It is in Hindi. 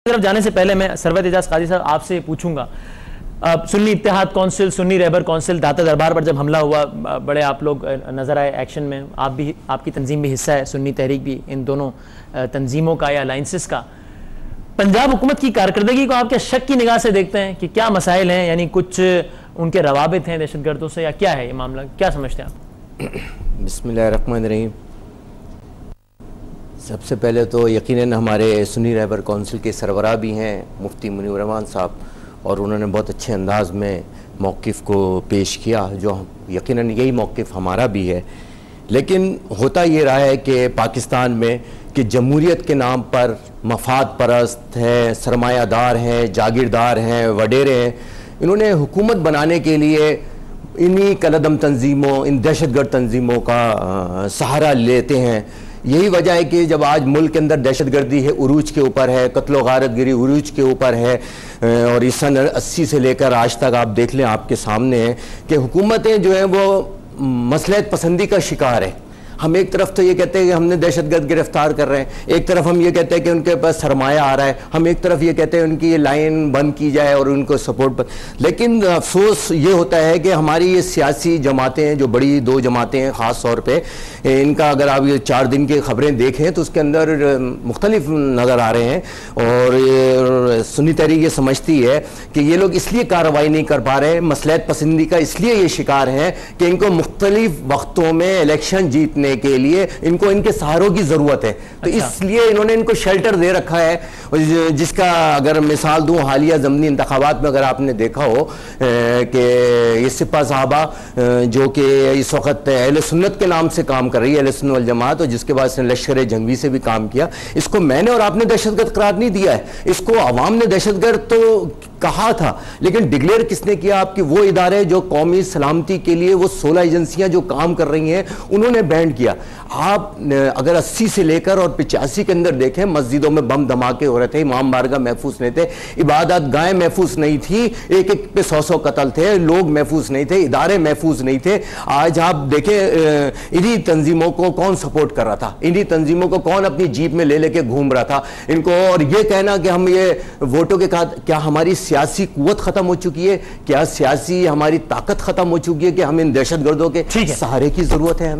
तरफ जाने से पहले मैं सरवत एजाज काजी साहब आपसे पूछूंगा, सुन्नी इत्तेहाद काउंसिल, सुन्नी रहबर काउंसिल, दाता दरबार पर जब हमला हुआ बड़े आप लोग नजर आए एक्शन में, आप भी, आपकी तंजीम भी हिस्सा है, सुन्नी तहरीक भी, इन दोनों तंजीमों का या अलाइंसेस का पंजाब हुकूमत की कारकर्दगी को आप क्या शक की निगाह से देखते हैं कि क्या मसाइल हैं, यानी कुछ उनके रवाबित हैं दहशतगर्दों से, या क्या है ये मामला, क्या समझते हैं आप? बिस्मिल्लाहिर्रहमानिर्रहीम। सबसे पहले तो यकीनन हमारे सुन्नी रहबर काउंसिल के सरबराह भी हैं मुफ्ती मुनीर रहमान साहब, और उन्होंने बहुत अच्छे अंदाज में मौक़िफ़ को पेश किया, जो यकीनन यही मौक़िफ़ हमारा भी है। लेकिन होता ये रहा है कि पाकिस्तान में कि जमहूरियत के नाम पर मफाद परस्त हैं, सरमायादार हैं, जागीरदार हैं, वडेरे हैं, इन्होंने हुकूमत बनाने के लिए इन्हीं कलदम तंजीमों, इन दहशतगर्द तंजीमों का सहारा लेते हैं। यही वजह है कि जब आज मुल्क के अंदर दहशतगर्दी है, उरूज के ऊपर है, कत्लो गारतगिरी उरूज के ऊपर है, और इस सन 80 से लेकर आज तक आप देख लें, आपके सामने है कि हुकूमतें जो हैं वो मसलहत पसंदी का शिकार है। हम एक तरफ तो ये कहते हैं कि हमने दहशतगर्द गिरफ्तार कर रहे हैं, एक तरफ हम ये कहते हैं कि उनके पास सरमाया आ रहा है, हम एक तरफ ये कहते हैं उनकी ये लाइन बंद की जाए और उनको सपोर्ट पर। लेकिन अफसोस ये होता है कि हमारी ये सियासी जमातें हैं, जो बड़ी दो जमातें हैं ख़ास तौर पे, इनका अगर आप ये 4 दिन की खबरें देखें तो उसके अंदर मुख्तलिफ नज़र आ रहे हैं। और ये सुन्नी तहरीक ये समझती है कि ये लोग इसलिए कार्रवाई नहीं कर पा रहे हैं, मसलहत पसंदी का इसलिए ये शिकार हैं कि इनको मुख्तलिफ वक्तों में इलेक्शन जीतने के लिए इनको इनके सहारों की जरूरत है। तो इसलिए इन्होंने इनको शेल्टर दे रखा है, जिसका अगर मिसाल दूं, हालिया ज़मनी इंतखाबात में अगर आपने देखा हो कि ये सिपा साहबा जो कि इस वक्त अहले सुन्नत के नाम से काम कर रही है, अहले सुन्नत वल जमात, और जिसके बाद इसने लश्कर जंगवी से भी काम किया, इसको मैंने और आपने दहशतगर्द करार नहीं दिया है, इसको अवाम ने दहशतगर्द तो कहा था, लेकिन डिक्लेयर किसने किया? आपकी वो इदारे जो कौमी सलामती के लिए वो 16 एजेंसियां जो काम कर रही हैं, उन्होंने बैंड किया। आप अगर 80 से लेकर और 85 के अंदर देखें, मस्जिदों में बम धमाके हो रहे थे, इमाम बारगाह महफूज नहीं थे, इबादत गाहें महफूज नहीं थी, एक एक पे 100 कत्ल थे, लोग महफूज नहीं थे, इदारे महफूज नहीं थे। आज आप देखें इन्हीं तंजीमों को कौन सपोर्ट कर रहा था, इन्हीं तंजीमों को कौन अपनी जीप में ले लेके घूम रहा था इनको, और ये कहना कि हम ये वोटों के साथ, क्या हमारी सियासी कुव्वत खत्म हो चुकी है? क्या सियासी हमारी ताकत खत्म हो चुकी है कि हमें इन दहशतगर्दों के सहारे की जरूरत है?